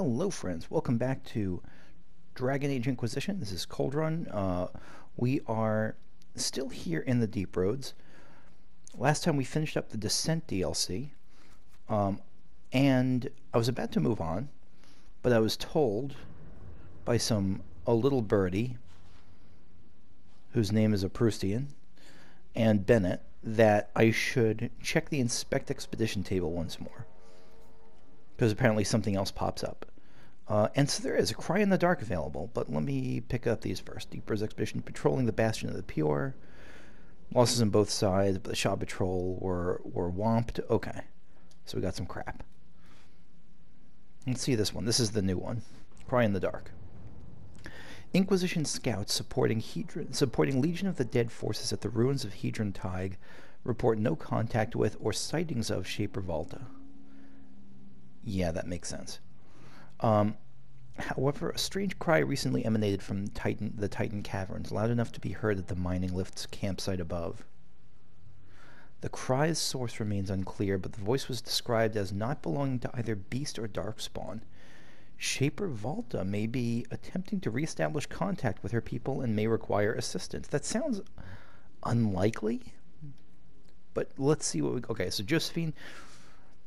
Hello, friends. Welcome back to Dragon Age Inquisition. This is Cold Run. We are still here in the Deep Roads. Last time we finished up the Descent DLC, and I was about to move on, but I was told by a little birdie, whose name is a Proustian, and Bennett, that I should check the Inspect Expedition table once more, because apparently something else pops up. And so there is a Cry in the Dark available, but let me pick up these first. Deep Roads Expedition patrolling the Bastion of the Pure. Losses on both sides, but the Shaw Patrol were whomped. Okay, so we got some crap. Let's see this one. This is the new one. Cry in the Dark. Inquisition scouts supporting Legion of the Dead forces at the ruins of Hedron Tig report no contact with or sightings of Shaper Volta. Yeah, that makes sense. However, a strange cry recently emanated from the Titan caverns, loud enough to be heard at the mining lift's campsite above. The cry's source remains unclear, but the voice was described as not belonging to either beast or darkspawn. Shaper Volta may be attempting to reestablish contact with her people and may require assistance. That sounds unlikely, but let's see what we... Okay, so Josephine...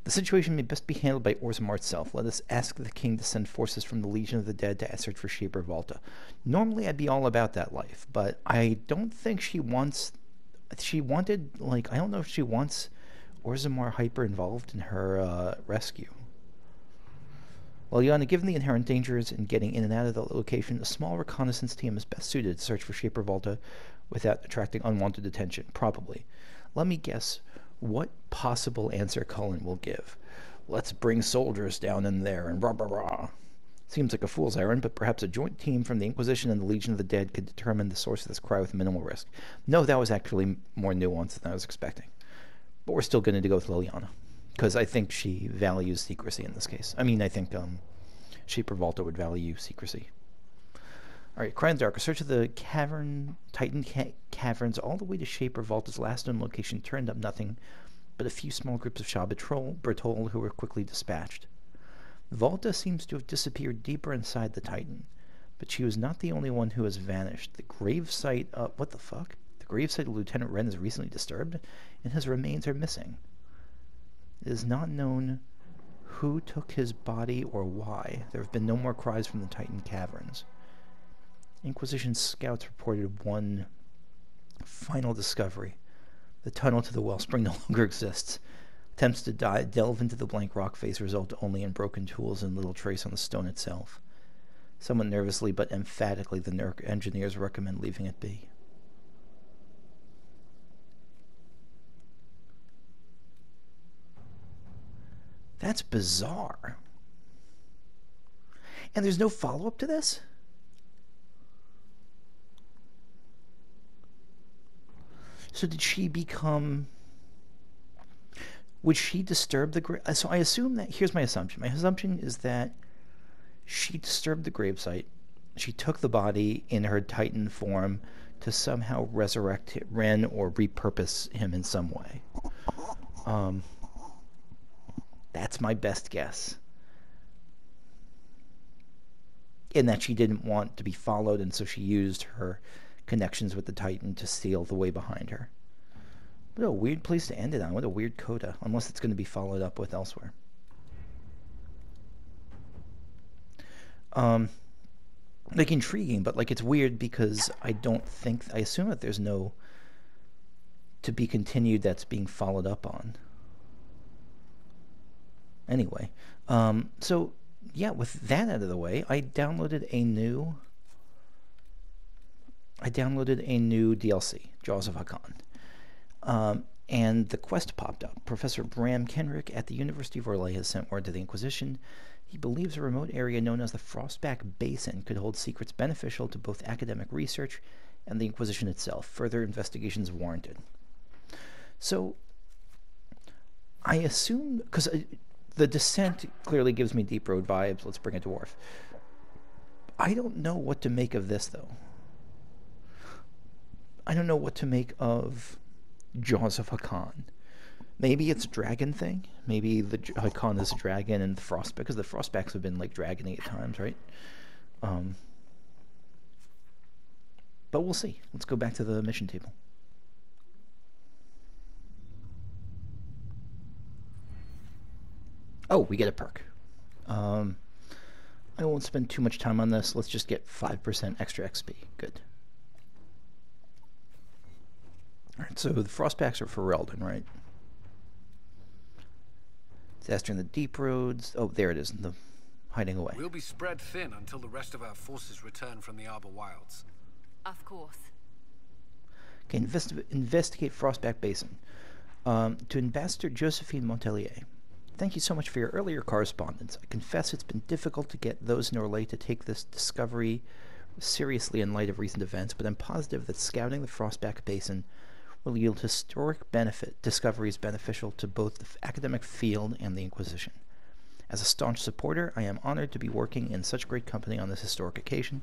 The situation may best be handled by Orzammar itself. Let us ask the king to send forces from the Legion of the Dead to search for Shaper Volta. Normally I'd be all about that life, but I don't think she wants... She wanted, like, I don't know if she wants Orzammar hyper involved in her rescue. Well, Yana, given the inherent dangers in getting in and out of the location, a small reconnaissance team is best suited to search for Shaper Volta without attracting unwanted attention. Probably. Let me guess what possible answer Cullen will give. Let's bring soldiers down in there and rah rah rah. Seems like a fool's errand, but perhaps a joint team from the Inquisition and the Legion of the Dead could determine the source of this cry with minimal risk. No, that was actually more nuanced than I was expecting. But we're still going to go with Liliana, because I think she values secrecy in this case. I mean, I think Shaper Volta would value secrecy. Alright, Cry in the Dark. A search of the Titan caverns all the way to Shaper Volta's last known location turned up nothing but a few small groups of Shaw Patrol who were quickly dispatched. Volta seems to have disappeared deeper inside the Titan, but she was not the only one who has vanished. The gravesite what the fuck? The gravesite of Lieutenant Wren is recently disturbed, and his remains are missing. It is not known who took his body or why. There have been no more cries from the Titan caverns. Inquisition scouts reported one final discovery. The tunnel to the wellspring no longer exists. Attempts to delve into the blank rock face result only in broken tools and little trace on the stone itself. Somewhat nervously but emphatically, the engineers recommend leaving it be. That's bizarre. And there's no follow-up to this? So did she become... Would she disturb the... So I assume that... Here's my assumption. My assumption is that she disturbed the gravesite. She took the body in her Titan form to somehow resurrect Wren or repurpose him in some way. That's my best guess. In that she didn't want to be followed, and so she used her connections with the Titan to seal the way behind her. What a weird place to end it on. What a weird coda, unless it's going to be followed up with elsewhere. Like, intriguing, but, like, it's weird because I assume that there's no to be continued that's being followed up on. Anyway, so, yeah, with that out of the way, I downloaded a new DLC, Jaws of Hakkon. And the quest popped up. Professor Kenric at the University of Orlais has sent word to the Inquisition. He believes a remote area known as the Frostback Basin could hold secrets beneficial to both academic research and the Inquisition itself. Further investigations warranted. So, I assume... Because the Descent clearly gives me Deep Road vibes. Let's bring a dwarf. I don't know what to make of this, though. I don't know what to make of Jaws of Hakkon. Maybe it's a dragon thing. Maybe the Hakkon is a dragon and the Frostback, because the Frostbacks have been like dragony at times, right? But we'll see. Let's go back to the mission table. Oh, we get a perk. I won't spend too much time on this. Let's just get 5% extra XP. Good. Alright, so the Frostbacks are for Ferelden, right? Disaster in the deep roads. Oh, there it is, in the hiding away. We'll be spread thin until the rest of our forces return from the Arbor Wilds. Of course. Okay, investigate Frostback Basin. To Ambassador Josephine Montelier. Thank you so much for your earlier correspondence. I confess it's been difficult to get those in Orlais to take this discovery seriously in light of recent events, but I'm positive that scouting the Frostback Basin will yield historic discoveries beneficial to both the academic field and the Inquisition. As a staunch supporter, I am honored to be working in such great company on this historic occasion.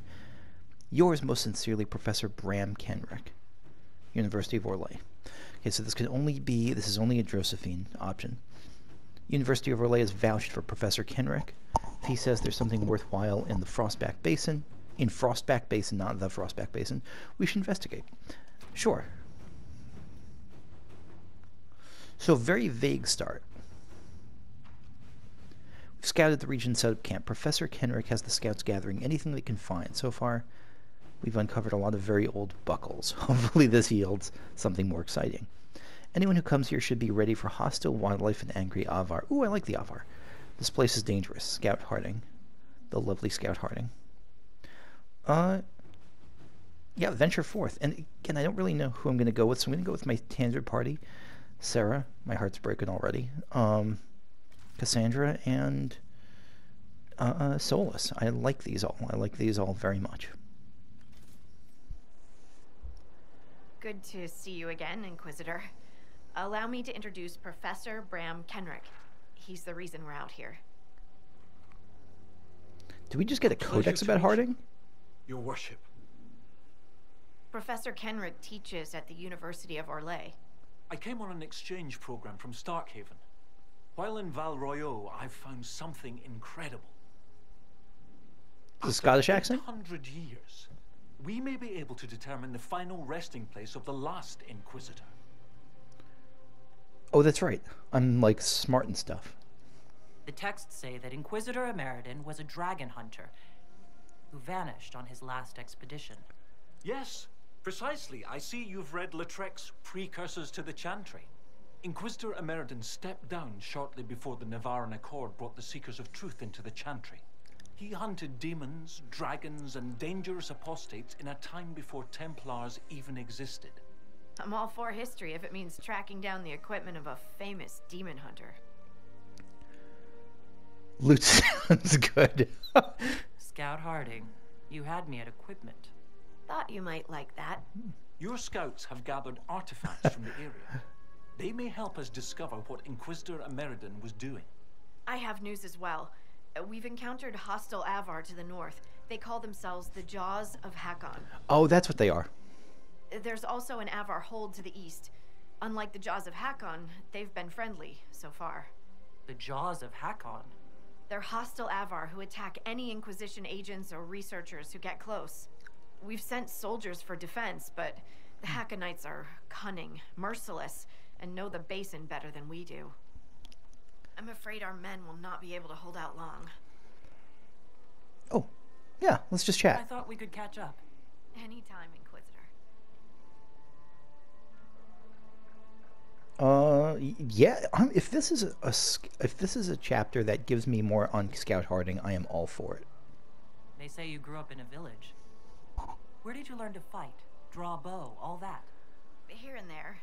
Yours most sincerely, Professor Bram Kenric, University of Orlais. Okay, so this is only a Josephine option. University of Orlais has vouched for Professor Kenric. If he says there's something worthwhile in the Frostback Basin, not the Frostback Basin, we should investigate. Sure. So, very vague start. We've scouted the region, set up camp. Professor Kenric has the scouts gathering anything they can find. So far, we've uncovered a lot of very old buckles. Hopefully this yields something more exciting. Anyone who comes here should be ready for hostile wildlife and angry Avar. Ooh, I like the Avar. This place is dangerous. Scout Harding. The lovely Scout Harding. Yeah, venture forth. And again, I don't really know who I'm going to go with, so I'm going to go with my standard party. Sarah, my heart's breaking already. Cassandra, and Solus. I like these all. I like these all very much. Good to see you again, Inquisitor. Allow me to introduce Professor Bram Kenric. He's the reason we're out here. Did we just get a codex about Harding? Your worship. Professor Kenric teaches at the University of Orlais. I came on an exchange program from Starkhaven. While in Val Royeaux, I've found something incredible. The Scottish accent? 100 years, we may be able to determine the final resting place of the last Inquisitor. Oh, that's right. I'm, like, smart and stuff. The texts say that Inquisitor Ameridan was a dragon hunter who vanished on his last expedition. Yes, precisely. I see you've read Lautrec's Precursors to the Chantry. Inquisitor Ameridan stepped down shortly before the Nevarran Accord brought the Seekers of Truth into the Chantry. He hunted demons, dragons, and dangerous apostates in a time before Templars even existed. I'm all for history if it means tracking down the equipment of a famous demon hunter. Loot sounds good. Scout Harding, you had me at equipment. Thought you might like that. Your scouts have gathered artifacts from the area. They may help us discover what Inquisitor Ameridan was doing. I have news as well. We've encountered hostile Avar to the north. They call themselves the Jaws of Hakkon. Oh, that's what they are. There's also an Avar hold to the east. Unlike the Jaws of Hakkon, they've been friendly so far. The Jaws of Hakkon? They're hostile Avar who attack any Inquisition agents or researchers who get close. We've sent soldiers for defense, but the Hakkonites are cunning, merciless, and know the basin better than we do. I'm afraid our men will not be able to hold out long. Oh, yeah, let's just chat. I thought we could catch up. Anytime, Inquisitor. Yeah. If this is a chapter that gives me more on Scout Harding, I am all for it. They say you grew up in a village. Where did you learn to fight, draw a bow, all that? Here and there.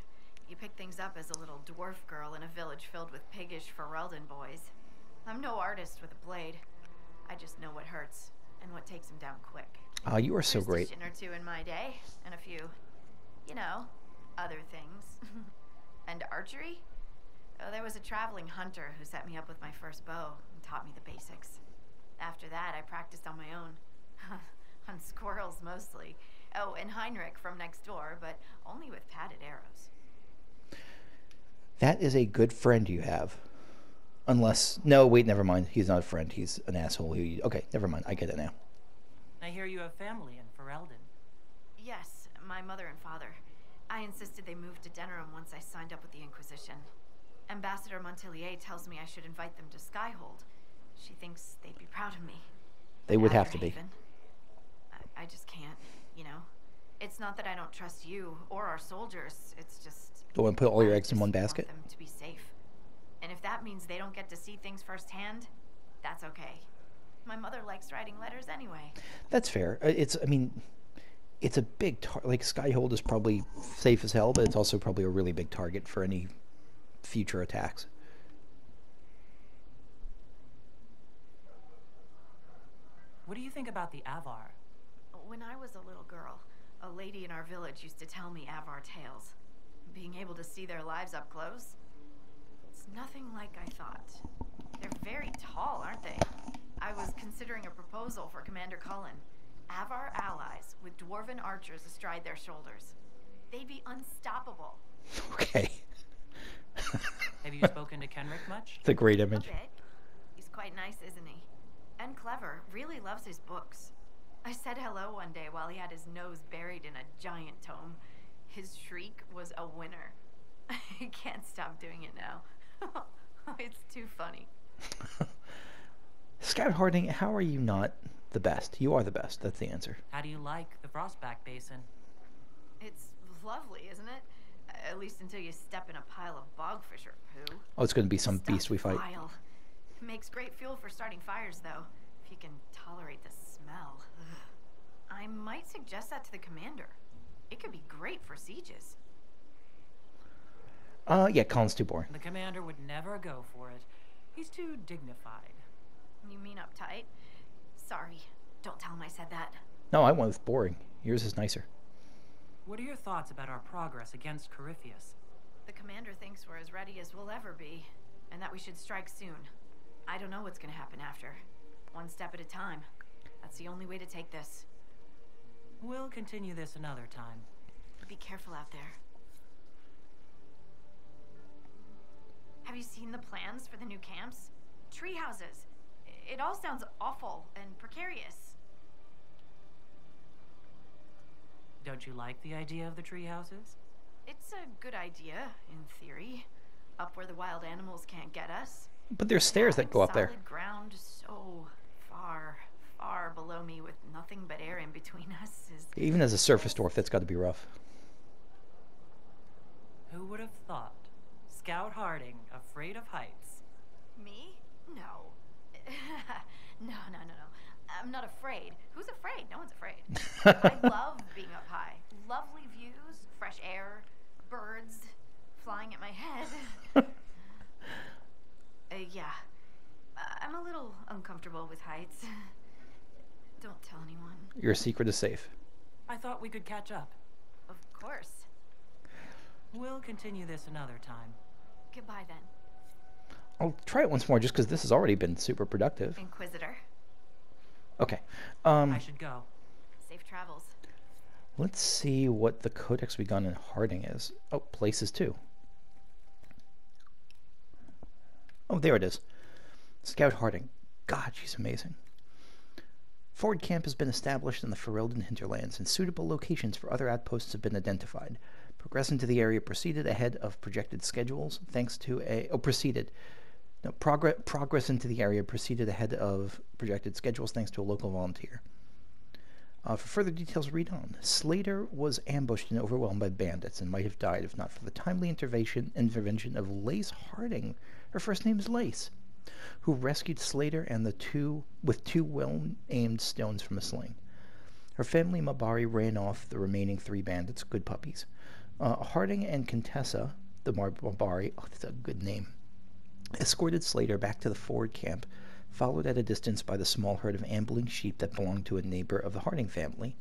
You pick things up as a little dwarf girl in a village filled with piggish Ferelden boys. I'm no artist with a blade. I just know what hurts and what takes them down quick. You are so great. A shin or two in my day, and a few, other things. And archery? Oh, there was a traveling hunter who set me up with my first bow and taught me the basics. After that, I practiced on my own. On squirrels, mostly. Oh, and Heinrich from next door, but only with padded arrows. That is a good friend you have. Unless... No, wait, never mind. He's not a friend. He's an asshole. Okay, never mind. I get it now. I hear you have family in Ferelden. Yes, my mother and father. I insisted they moved to Denerim once I signed up with the Inquisition. Ambassador Montelier tells me I should invite them to Skyhold. She thinks they'd be proud of me. They would have to be. I just can't, you know? It's not that I don't trust you or our soldiers. It's just... Don't want to put all your eggs in one I basket? want them to be safe. And if that means they don't get to see things firsthand, that's okay. My mother likes writing letters anyway. That's fair. It's a big like Skyhold is probably safe as hell, but it's also probably a really big target for any future attacks. What do you think about the Avar? When I was a little girl, a lady in our village used to tell me Avar tales. Being able to see their lives up close, it's nothing like I thought. They're very tall, aren't they? I was considering a proposal for Commander Cullen. Avar allies with dwarven archers astride their shoulders. They'd be unstoppable. Okay. Have you spoken to Kenric much? It's a great A image. bit. He's quite nice, isn't he? And clever. Really loves his books. I said hello one day while he had his nose buried in a giant tome. His shriek was a winner. I can't stop doing it now. It's too funny. Scout Harding, how are you not the best? You are the best. That's the answer. How do you like the Frostback Basin? It's lovely, isn't it? At least until you step in a pile of bogfish or poo. Oh, it's going to be some Stuff's beast we fight. vile. Makes great fuel for starting fires, though, if you can tolerate the smell. Ugh. I might suggest that to the commander. It could be great for sieges. Yeah, Colin's too boring. The commander would never go for it. He's too dignified. You mean uptight? Sorry. Don't tell him I said that. No, I went with boring. Yours is nicer. What are your thoughts about our progress against Corypheus? The commander thinks we're as ready as we'll ever be, and that we should strike soon. I don't know what's gonna happen after. One step at a time. That's the only way to take this. We'll continue this another time. Be careful out there. Have you seen the plans for the new camps? Tree houses. It all sounds awful and precarious. Don't you like the idea of the tree houses? It's a good idea, in theory. Up where the wild animals can't get us. But there's stairs that go up there. Solid ground so far, far below me with nothing but air in between us is... Even as a surface dwarf, that's got to be rough. Who would have thought? Scout Harding, afraid of heights. Me? No. No. I'm not afraid. Who's afraid? No one's afraid. I love being up high. Lovely views, fresh air, birds flying at my head. Yeah. I'm a little uncomfortable with heights. Don't tell anyone. Your secret is safe. I thought we could catch up. Of course. We'll continue this another time. Goodbye then. I'll try it once more just because this has already been super productive. Inquisitor. Okay. I should go. Safe travels. Let's see what the codex we got in Harding is. Oh, places too. Oh, there it is. Scout Harding. God, she's amazing. Forward camp has been established in the Ferelden hinterlands, and suitable locations for other outposts have been identified. Progress into the area proceeded ahead of projected schedules, thanks to a... Oh, proceeded. No, progress into the area proceeded ahead of projected schedules, thanks to a local volunteer. For further details, read on. Slater was ambushed and overwhelmed by bandits and might have died if not for the timely intervention of Lace Harding. Her first name is Lace, who rescued Slater and with two well-aimed stones from a sling. Her family, Mabari, ran off the remaining 3 bandits, good puppies. Harding and Contessa, the Mabari, oh, that's a good name, escorted Slater back to the forward camp, followed at a distance by the small herd of ambling sheep that belonged to a neighbor of the Harding family.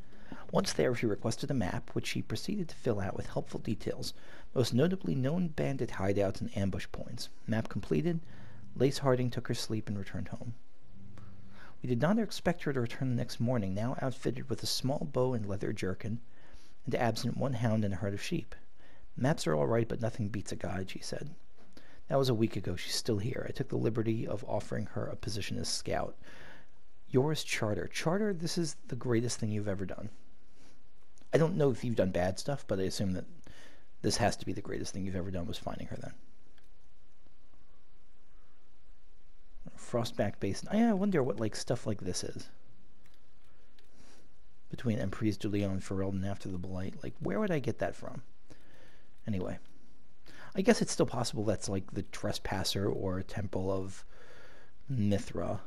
Once there, she requested a map, which she proceeded to fill out with helpful details, most notably known bandit hideouts and ambush points. Map completed, Lace Harding took her sleep and returned home. We did not expect her to return the next morning, now outfitted with a small bow and leather jerkin, and absent 1 hound and a herd of sheep. Maps are all right, but nothing beats a guide, she said. That was a week ago. She's still here. I took the liberty of offering her a position as scout. Yours, Charter. Charter, this is the greatest thing you've ever done. I don't know if you've done bad stuff, but I assume that this has to be the greatest thing you've ever done, was finding her then. Frostback Basin. I wonder what like stuff like this is. Between Emprise de Leon and Ferelden after the Blight. Like, where would I get that from? Anyway. I guess it's still possible that's like the Trespasser or Temple of Mithra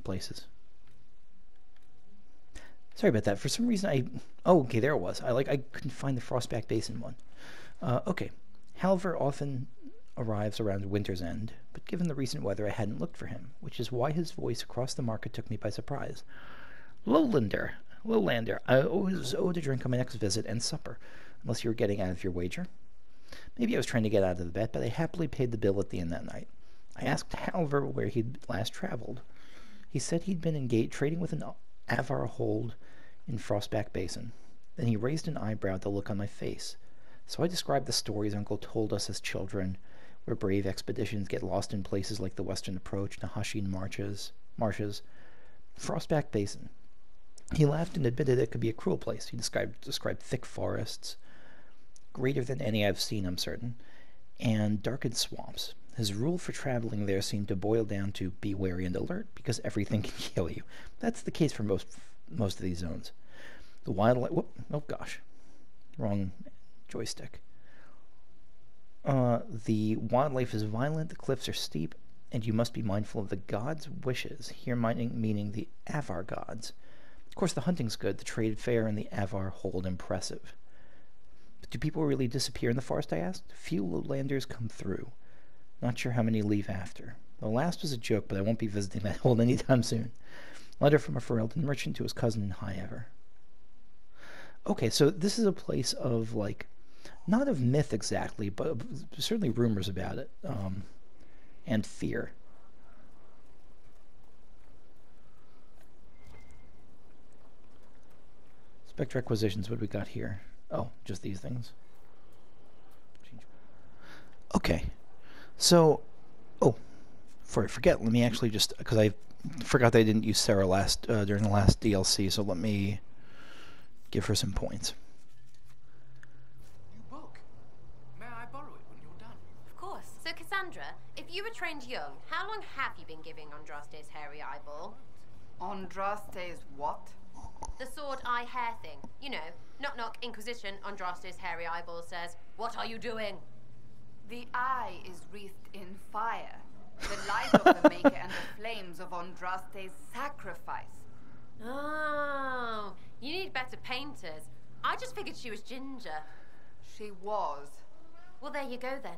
places. Sorry about that. For some reason oh, okay, there it was. I couldn't find the Frostback Basin one. Okay. Halvar often arrives around winter's end, but given the recent weather, I hadn't looked for him, which is why his voice across the market took me by surprise. Lowlander, I always owe a drink on my next visit and supper, unless you were getting out of your wager. Maybe I was trying to get out of the bet, but I happily paid the bill at the end that night. I asked Halvar where he'd last traveled. He said he'd been engaged trading with an Avar hold in Frostback Basin. Then he raised an eyebrow at the look on my face. So I described the stories Uncle told us as children, where brave expeditions get lost in places like the Western Approach, Nahashin marshes, Frostback Basin. He laughed and admitted it could be a cruel place. He described thick forests, greater than any I've seen, I'm certain, and darkened swamps. His rule for traveling there seemed to boil down to be wary and alert, because everything can kill you. That's the case for most of these zones. The wildlife... oh gosh. Wrong joystick. The wildlife is violent, the cliffs are steep, and you must be mindful of the gods' wishes, here meaning the Avar gods. Of course, the hunting's good, the trade fair and the Avar hold impressive. But do people really disappear in the forest, I asked? Few lowlanders come through. Not sure how many leave after. The last was a joke, but I won't be visiting that hold anytime soon. Letter from a Ferelden merchant to his cousin in High Ever. Okay, so this is a place of, like, not of myth exactly, but certainly rumors about it, and fear. Spectre Acquisitions, what do we got here? Oh, just these things. Okay. So, before I forget, let me actually just, because I forgot that I didn't use Sarah during the last DLC, so let me give her some points. New book. May I borrow it when you're done? Of course. So, Cassandra, if you were trained young, how long have you been giving Andraste's hairy eyeball? Andraste's what? The sword eye hair thing. You know, knock knock, Inquisition, Andraste's hairy eyeball says, "What are you doing?" The eye is wreathed in fire. The light of the Maker and the flames of Andraste's sacrifice. Oh, you need better painters. I just figured she was ginger. She was. Well, there you go then.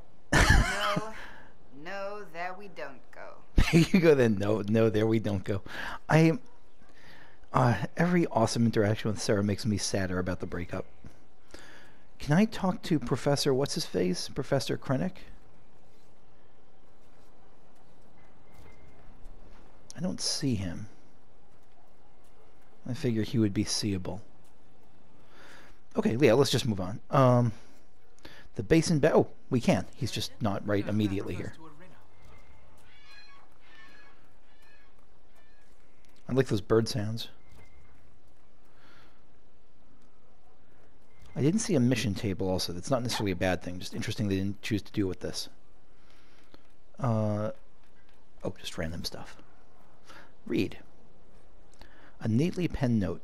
No, there we don't go. There you go then. No, there we don't go. Every awesome interaction with Sarah makes me sadder about the breakup. Can I talk to Professor What's-His-Face? Professor Kenric? I don't see him. I figure he would be seeable. Okay, yeah, let's just move on. The basin... oh, we can. He's just not right immediately here. I like those bird sounds. I didn't see a mission table also. That's not necessarily a bad thing. Just interesting they didn't choose to do with this. Oh, just random stuff. Read. A neatly penned note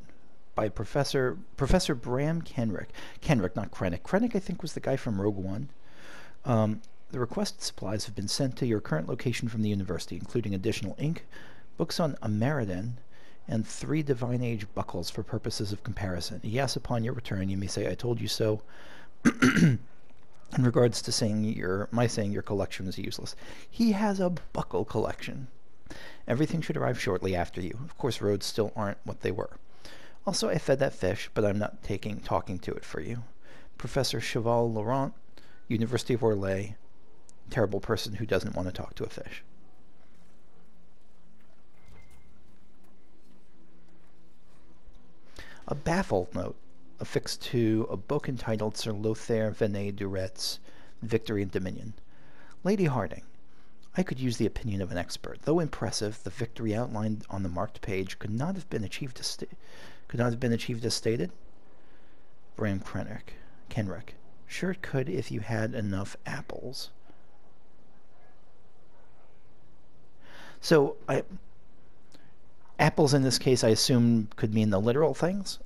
by Professor Bram Kenric. Kenric, not Krennic. Krennic, I think, was the guy from Rogue One. The requested supplies have been sent to your current location from the university, including additional ink, books on Ameridan, and 3 Divine Age buckles for purposes of comparison. Yes, upon your return, you may say, "I told you so," in regards to my saying your collection is useless. He has a buckle collection. Everything should arrive shortly after you. Of course, roads still aren't what they were. Also, I fed that fish, but I'm not talking to it for you. Professor Cheval Laurent, University of Orlais, terrible person who doesn't want to talk to a fish. A baffled note affixed to a book entitled Sir Lothaire Venet Duret's Victory and Dominion. Lady Harding, I could use the opinion of an expert. Though impressive, the victory outlined on the marked page could not have been achieved as stated. Bram Kenric. Sure it could if you had enough apples. So, apples in this case, I assume, could mean the literal things.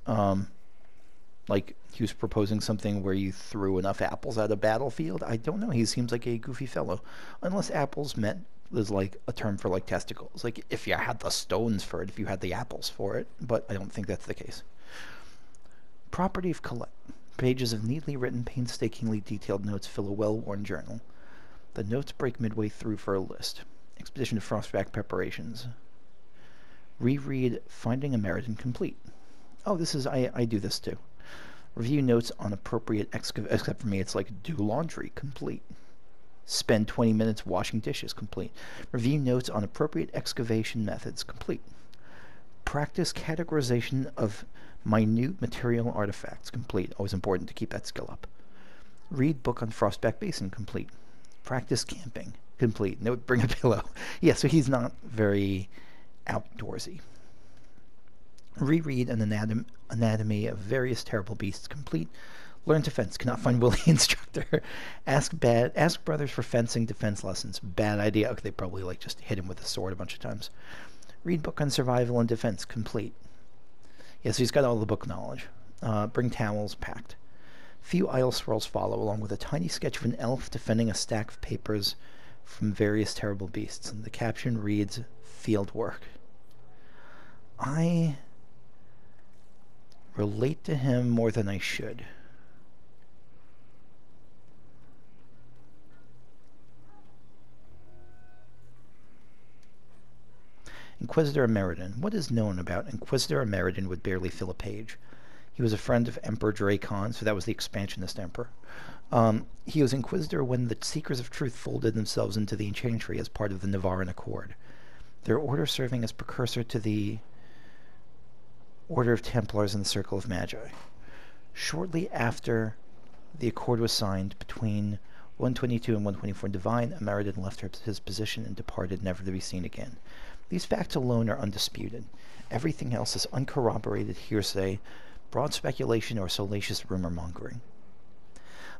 Like, he was proposing something where you threw enough apples at a battlefield. I don't know. He seems like a goofy fellow. Unless apples is like a term for like testicles. Like, if you had the stones for it, if you had the apples for it. But I don't think that's the case. Property of Colette. Pages of neatly written, painstakingly detailed notes fill a well-worn journal. The notes break midway through for a list. Expedition to Frostback preparations. Reread Finding Ameridan complete. Oh, this is, I do this too. Review notes on appropriate except for me, it's like do laundry complete. Spend 20 minutes washing dishes complete. Review notes on appropriate excavation methods complete. Practice categorization of minute material artifacts complete. Always important to keep that skill up. Read book on Frostback Basin complete. Practice camping complete. Note, bring a pillow. Yeah, so he's not very outdoorsy. Reread an anatomy of various terrible beasts complete. Learn to fence. Cannot find Willie instructor. Ask brothers for fencing defense lessons. Bad idea. Okay, they probably like just hit him with a sword a bunch of times. Read book on survival and defense complete. Yes, he's got all the book knowledge. Bring towels packed. Few idle scrolls follow, along with a tiny sketch of an elf defending a stack of papers from various terrible beasts. And the caption reads, Field Work. I relate to him more than I should. Inquisitor Ameridan. What is known about Inquisitor Ameridan would barely fill a page. He was a friend of Emperor Dracon, so that was the expansionist emperor. He was Inquisitor when the Seekers of Truth folded themselves into the Enchantry as part of the Navaran Accord, their order serving as precursor to the Order of Templars and the Circle of Magi. Shortly after the accord was signed between 122 and 124 Divine, Ameridan left his position and departed, never to be seen again. These facts alone are undisputed. Everything else is uncorroborated hearsay, broad speculation, or salacious rumor-mongering.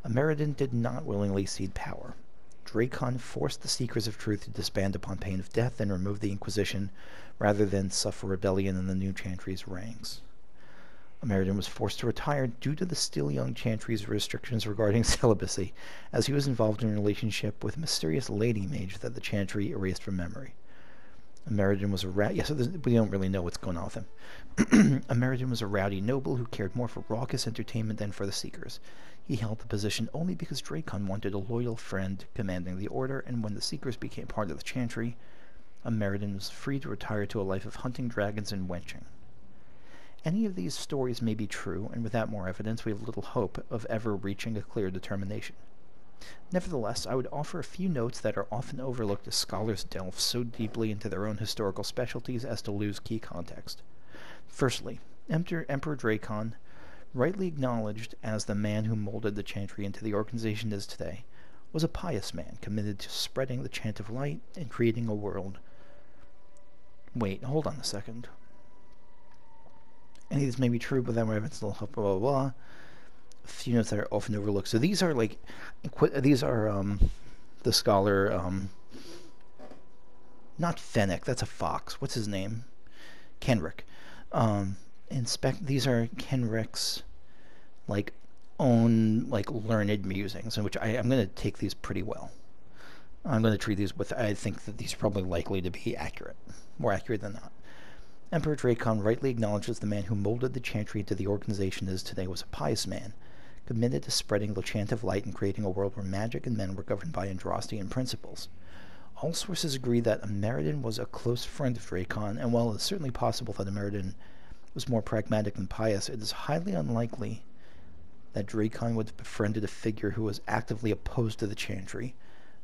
Ameridan did not willingly cede power. Dracon forced the Seekers of Truth to disband upon pain of death and remove the Inquisition, rather than suffer rebellion in the new Chantry's ranks. Ameridan was forced to retire due to the still young Chantry's restrictions regarding celibacy, as he was involved in a relationship with a mysterious lady mage that the Chantry erased from memory. Ameridan was we don't really know what's going on with him. Ameridan was a rowdy noble who cared more for raucous entertainment than for the Seekers. He held the position only because Dracon wanted a loyal friend commanding the order, and when the Seekers became part of the Chantry, Ameridan was free to retire to a life of hunting dragons and wenching. Any of these stories may be true, and without more evidence we have little hope of ever reaching a clear determination. Nevertheless, I would offer a few notes that are often overlooked as scholars delve so deeply into their own historical specialties as to lose key context. Firstly, Emperor Dracon, rightly acknowledged as the man who molded the Chantry into the organization it is today, was a pious man committed to spreading the chant of light and creating a world. Wait, hold on a second. Any of this may be true, but then we have little help, blah, blah, blah. A few notes that are often overlooked. So these are like, the scholar, not Fennec, that's a fox. What's his name? Kenric. These are Kenric's, own, learned musings, in which I'm going to take these pretty well. I'm going to treat these with, I think that these are probably likely to be accurate. More accurate than not. Emperor Dracon rightly acknowledges the man who molded the Chantry into the organization it is today was a pious man, committed to spreading the chant of light and creating a world where magic and men were governed by Andrastian principles. All sources agree that Ameridan was a close friend of Dracon, and while it is certainly possible that Ameridan was more pragmatic than pious, it is highly unlikely that Dracon would have befriended a figure who was actively opposed to the Chantry,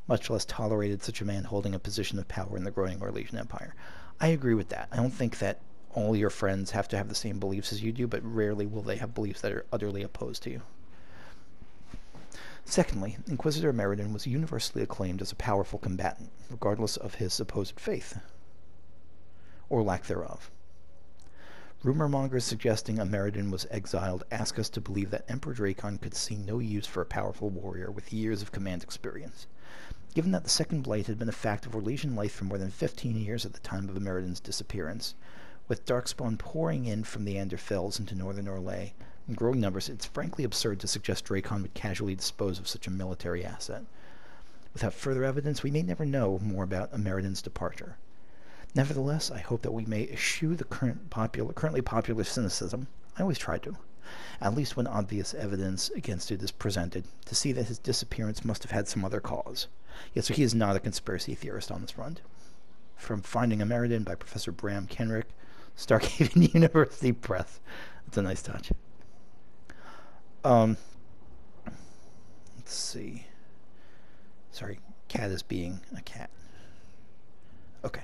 much less tolerated such a man holding a position of power in the growing Orlesian Empire. I agree with that. I don't think that all your friends have to have the same beliefs as you do, but rarely will they have beliefs that are utterly opposed to you. Secondly, Inquisitor Ameridan was universally acclaimed as a powerful combatant, regardless of his supposed faith, or lack thereof. Rumor mongers suggesting Ameridan was exiled ask us to believe that Emperor Dracon could see no use for a powerful warrior with years of command experience. Given that the Second Blight had been a fact of Orlesian life for more than 15 years at the time of Ameridan's disappearance, with Darkspawn pouring in from the Anderfells into northern Orlais in growing numbers, it's frankly absurd to suggest Dracon would casually dispose of such a military asset. Without further evidence, we may never know more about Ameridan's departure. Nevertheless, I hope that we may eschew the currently popular cynicism, I always try to, at least when obvious evidence against it is presented, to see that his disappearance must have had some other cause. Yet, so he is not a conspiracy theorist on this front. From Finding Ameridan by Professor Kenric, Starkhaven University Press. That's a nice touch. Let's see. Sorry, cat is being a cat. Okay.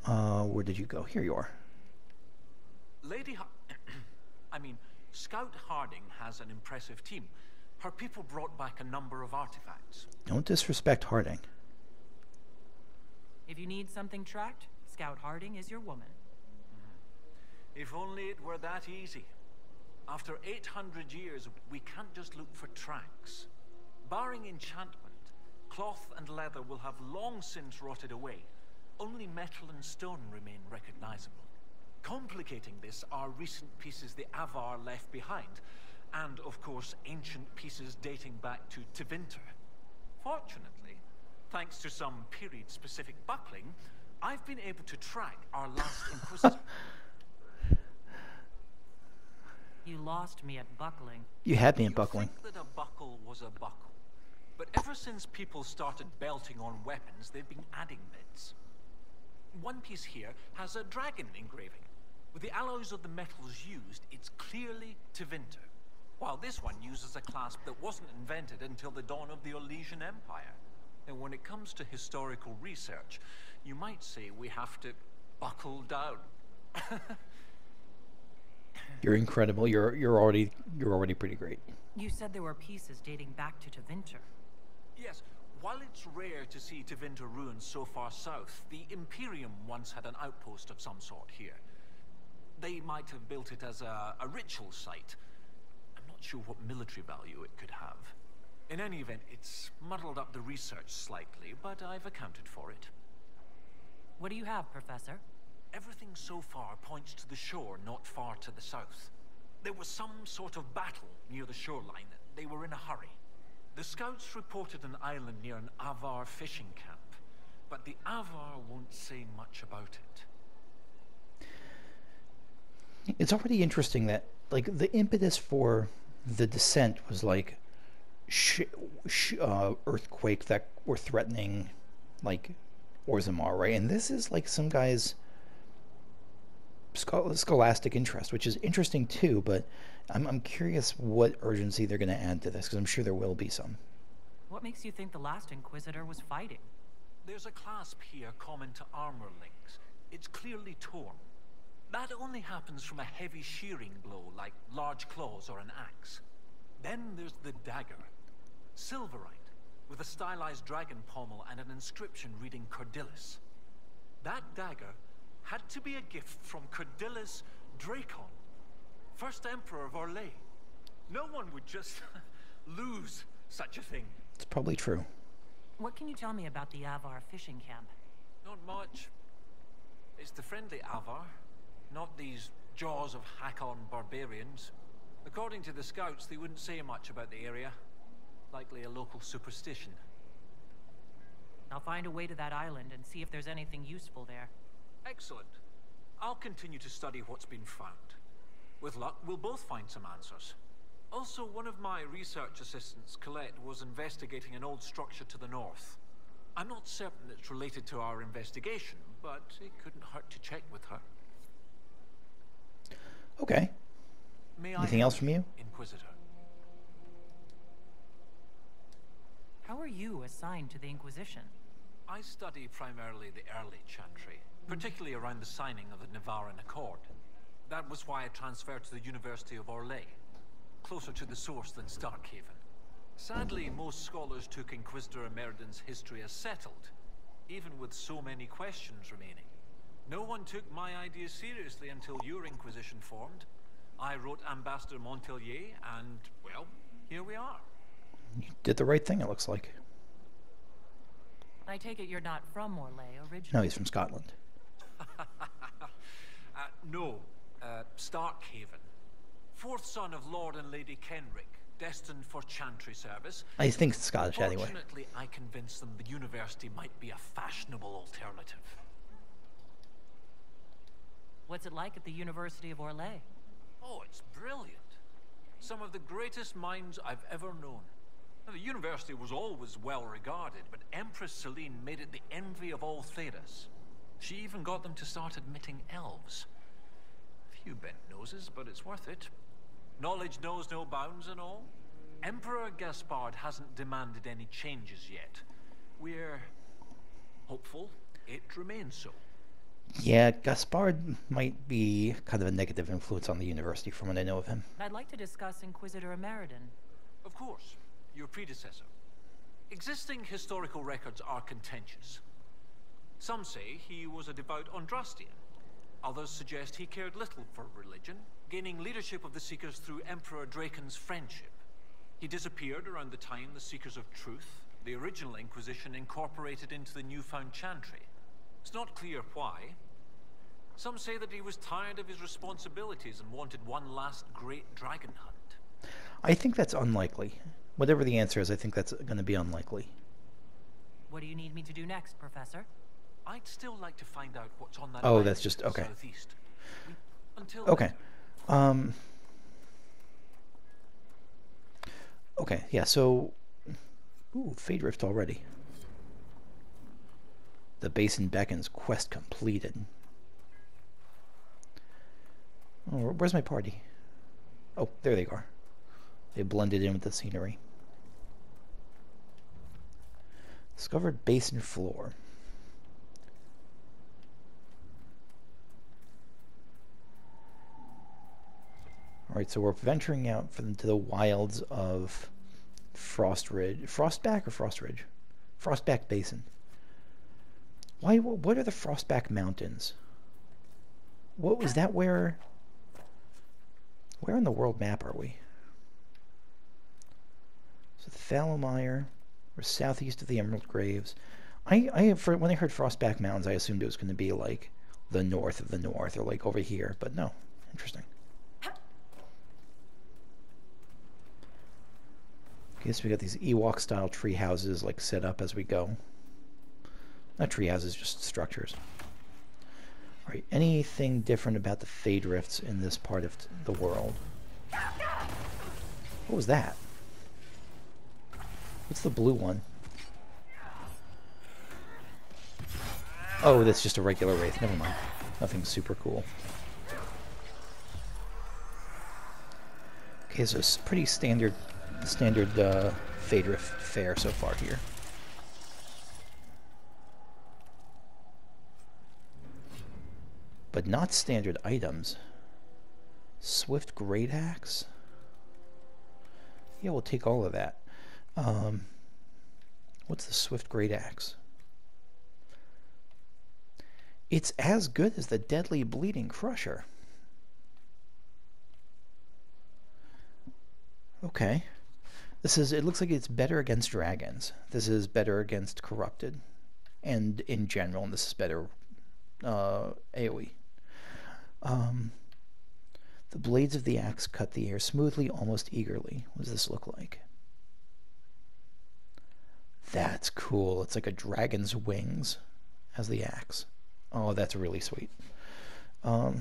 Where did you go? Here you are. Scout Harding has an impressive team. Her people brought back a number of artifacts. Don't disrespect Harding. If you need something tracked, Scout Harding is your woman. If only it were that easy. After 800 years, we can't just look for tracks. Barring enchantment, cloth and leather will have long since rotted away. Only metal and stone remain recognizable. Complicating this are recent pieces the Avar left behind, and of course ancient pieces dating back to Tevinter. Fortunately, thanks to some period-specific buckling, I've been able to track our last Inquisitor. You lost me at buckling. You had me at buckling. You'd think that a buckle was a buckle. But ever since people started belting on weapons, they've been adding bits. One piece here has a dragon engraving. With the alloys of the metals used, it's clearly Tevinter. While this one uses a clasp that wasn't invented until the dawn of the Orlesian Empire. And when it comes to historical research, you might say we have to buckle down. You're incredible. You're already pretty great. You said there were pieces dating back to Tevinter. Yes, while it's rare to see Tevinter ruins so far south, the Imperium once had an outpost of some sort here. They might have built it as a ritual site. I'm not sure what military value it could have. In any event, it's muddled up the research slightly, but I've accounted for it. What do you have, Professor? Everything so far points to the shore not far to the south. There was some sort of battle near the shoreline. They were in a hurry. The scouts reported an island near an Avar fishing camp, but the Avar won't say much about it. It's already interesting that, like, the impetus for the descent was like earthquake that were threatening, like, Orzammar, right? And this is like some guy's scholastic interest, which is interesting too. But I'm curious what urgency they're going to add to this, because I'm sure there will be some. What makes you think the last Inquisitor was fighting? There's a clasp here common to armor links. It's clearly torn. That only happens from a heavy shearing blow, like large claws or an axe. Then there's the dagger. Silverite, with a stylized dragon pommel and an inscription reading Cordilis. That dagger had to be a gift from Cordilis Dracon, first Emperor of Orlais. No one would just lose such a thing. It's probably true. What can you tell me about the Avar fishing camp? Not much. It's the friendly Avar, not these jaws of Hakkon barbarians. According to the scouts, they wouldn't say much about the area. Likely a local superstition. I'll find a way to that island and see if there's anything useful there. Excellent. I'll continue to study what's been found. With luck, we'll both find some answers. Also, one of my research assistants, Colette, was investigating an old structure to the north. I'm not certain it's related to our investigation, but it couldn't hurt to check with her. Okay. Anything else from you? Inquisitor. How are you assigned to the Inquisition? I study primarily the early Chantry, particularly around the signing of the Navaran Accord. That was why I transferred to the University of Orlais, closer to the source than Starkhaven. Sadly, most scholars took Inquisitor Ameridan's history as settled, even with so many questions remaining. No one took my ideas seriously until your Inquisition formed. I wrote Ambassador Montelier, and, well, here we are. You did the right thing, it looks like. I take it you're not from Orlais originally. No, he's from Scotland. No, Starkhaven. Fourth son of Lord and Lady Kenric, destined for chantry service. I think it's Scottish anyway. Fortunately, I convinced them the university might be a fashionable alternative. What's it like at the University of Orlais? Oh, it's brilliant. Some of the greatest minds I've ever known. Now, the university was always well regarded, but Empress Celine made it the envy of all Thedas. She even got them to start admitting elves. Few bent noses, but it's worth it. Knowledge knows no bounds and all. Emperor Gaspard hasn't demanded any changes yet. We're hopeful it remains so. Yeah, Gaspard might be kind of a negative influence on the university from what I know of him. I'd like to discuss Inquisitor Ameridan. Of course, your predecessor. Existing historical records are contentious. Some say he was a devout Andrastian. Others suggest he cared little for religion, gaining leadership of the Seekers through Emperor Draken's friendship. He disappeared around the time the Seekers of Truth, the original Inquisition, incorporated into the newfound chantry. It's not clear why. Some say that he was tired of his responsibilities and wanted one last great dragon hunt. I think that's unlikely. Whatever the answer is, I think that's going to be unlikely. What do you need me to do next, Professor? I'd still like to find out what's on that Oh, island that's just to the okay. southeast. Until Okay. then. Okay, yeah, so... Ooh, Fade Rift already. The Basin Beckons quest completed. Oh, where's my party? Oh, there they are. They blended in with the scenery. Discovered basin floor. Alright, so we're venturing out to the wilds of Frost Ridge. Frostback or Frost Ridge? Frostback Basin. What are the Frostback Mountains? What was that where in the world map are we? So the Thalomire, we're southeast of the Emerald Graves. When I heard Frostback Mountains, I assumed it was going to be like the north of the north, or like over here, but no. Interesting. Okay, so we got these Ewok-style tree houses like set up as we go. Not tree houses, just structures. Alright, anything different about the Fade Rifts in this part of the world? What was that? What's the blue one? Oh, that's just a regular Wraith. Never mind. Nothing super cool. Okay, so it's pretty standard Fade Rift fare so far here. But not standard items. Swift Great Axe? Yeah, we'll take all of that. What's the Swift Great Axe? It's as good as the Deadly Bleeding Crusher. Okay. It looks like it's better against dragons. This is better against corrupted. And in general, and this is better AoE. The blades of the axe cut the air smoothly, almost eagerly. What does this look like? That's cool. It's like a dragon's wings as the axe. Oh, that's really sweet. So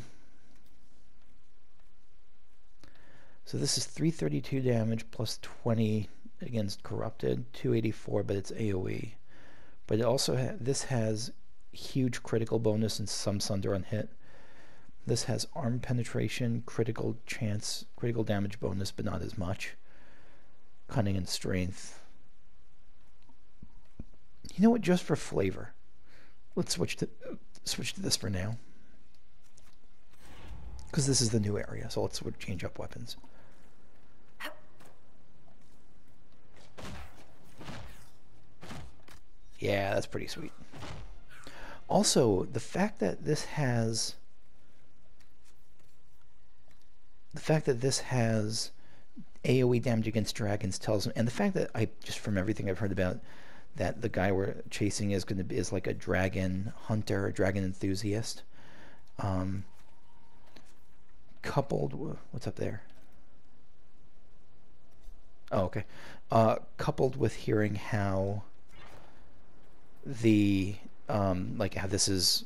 this is 332 damage plus 20 against corrupted, 284, but it's AoE. But it also this has huge critical bonus and some sunder on hit. This has arm penetration, critical damage bonus, but not as much. Cunning and strength. You know what? Just for flavor, let's switch to this for now. Because this is the new area, so let's change up weapons. Yeah, that's pretty sweet. Also, the fact that this has AoE damage against dragons tells me, and the fact that just from everything I've heard about, that the guy we're chasing is like a dragon hunter, a dragon enthusiast, coupled with, what's up there? Oh, okay. Coupled with hearing how the like how this is,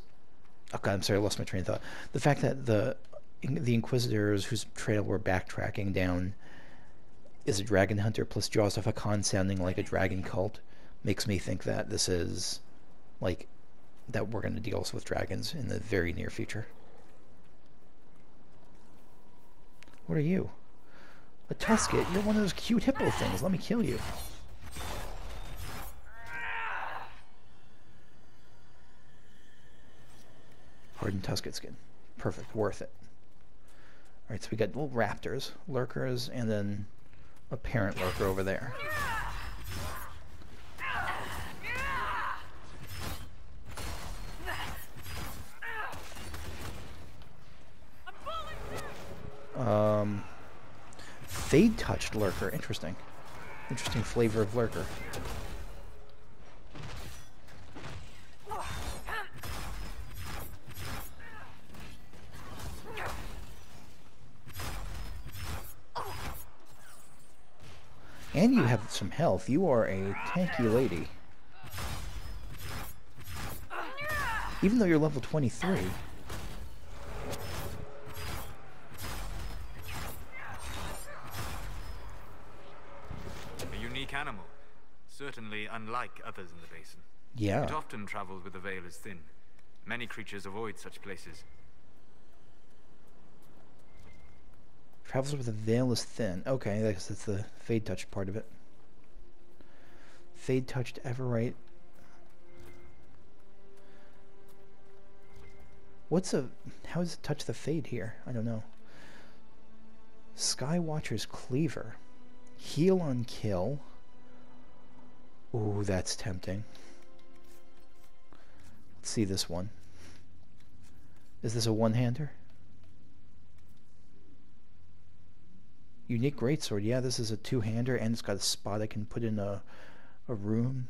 oh god, I'm sorry, I lost my train of thought. The fact that the Inquisitors whose trail we're backtracking down is a dragon hunter plus Jaws of Hakkon sounding like a dragon cult makes me think that this is like that we're going to deal with dragons in the very near future. What are you? A Tusket? You're one of those cute hippo things. Let me kill you. Hardened Tusket skin. Perfect. Worth it. Alright, so we got little raptors, lurkers, and then a parent lurker over there. Fade touched lurker. Interesting. Interesting flavor of lurker. And you have some health. You are a tanky lady. Even though you're level 23. A unique animal. Certainly unlike others in the basin. Yeah. It often travels with the veil as thin. Many creatures avoid such places. Travels with a veil is thin. Okay, I guess that's the fade touched part of it. Fade touched Everite. How does it touch the fade here? I don't know. Skywatcher's Cleaver. Heal on kill. Ooh, that's tempting. Let's see this one. Is this a one-hander? Unique greatsword. Yeah, this is a two-hander, and it's got a spot I can put in a room.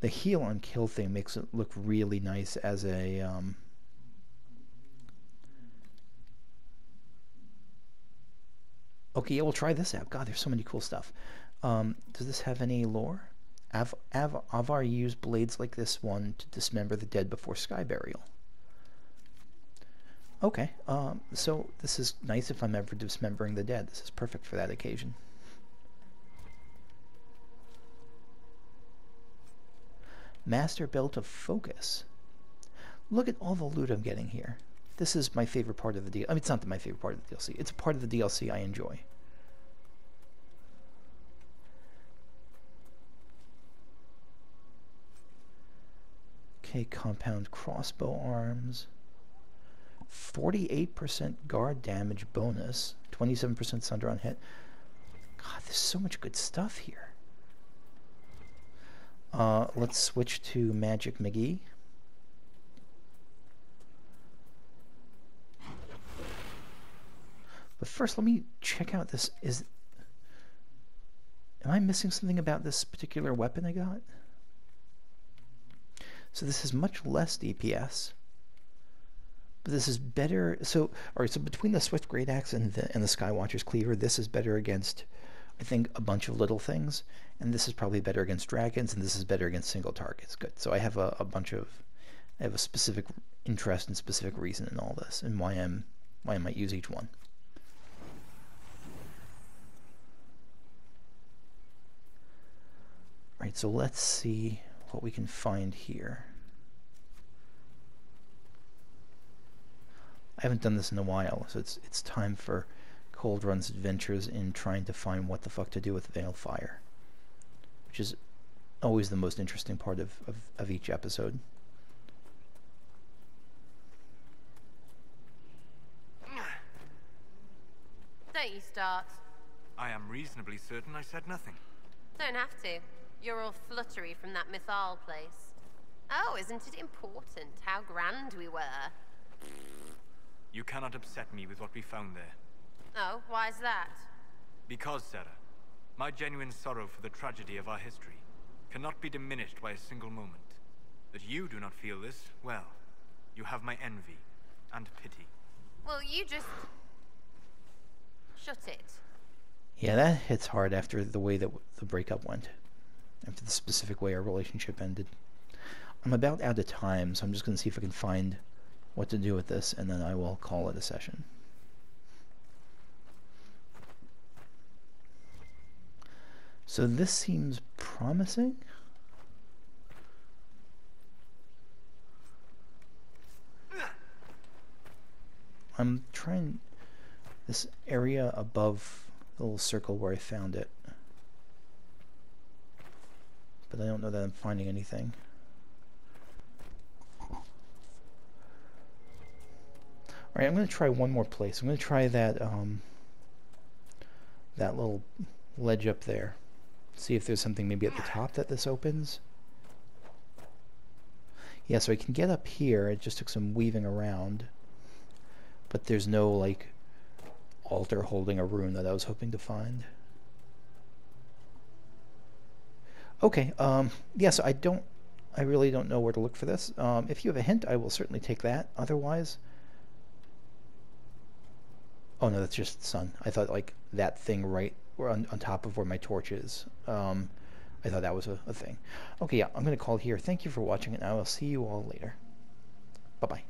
The heal on kill thing makes it look really nice as a okay, yeah, we'll try this out. God, there's so many cool stuff. Does this have any lore? Avar used blades like this one to dismember the dead before sky burial. Okay, so this is nice if I'm ever dismembering the dead. This is perfect for that occasion. Master Belt of Focus. Look at all the loot I'm getting here. This is my favorite part of the DLC. I mean, it's not my favorite part of the DLC. It's a part of the DLC I enjoy. Okay, compound crossbow arms. 48% guard damage bonus. 27% sunder on hit. God, there's so much good stuff here. Let's switch to Magic McGee. But first, let me check out this. Am I missing something about this particular weapon I got? So this is much less DPS. But this is better. So, alright, so between the Swift Great Axe and the Skywatcher's Cleaver, this is better against, I think, a bunch of little things. And this is probably better against dragons, and this is better against single targets. Good. So I have a specific interest and specific reason in all this, and why I might use each one. Right, so let's see what we can find here. I haven't done this in a while, so it's time for Cold Run's adventures in trying to find what the fuck to do with Veil Fire, which is always the most interesting part of each episode. start. I am reasonably certain I said nothing. Don't have to. You're all fluttery from that Mythal place. Oh, isn't it important how grand we were? You cannot upset me with what we found there. Oh, why's that? Because, Sarah, my genuine sorrow for the tragedy of our history cannot be diminished by a single moment. That you do not feel this, well, you have my envy and pity. Well, you just... shut it. Yeah, that hits hard after the way that the breakup went. After the specific way our relationship ended. I'm about out of time, so I'm just going to see if I can find what to do with this, and then I will call it a session. So this seems promising. I'm trying this area above the little circle where I found it, but I don't know that I'm finding anything. Alright, I'm going to try one more place. I'm going to try that that little ledge up there. See if there's something maybe at the top that this opens. Yeah, so I can get up here. It just took some weaving around. But there's no, like, altar holding a rune that I was hoping to find. Okay, yeah, so I really don't know where to look for this. If you have a hint, I will certainly take that. Otherwise... Oh no, that's just the sun. I thought, like, that thing right on top of where my torch is. I thought that was a thing. Okay, yeah, I'm going to call here. Thank you for watching, and I will see you all later. Bye-bye.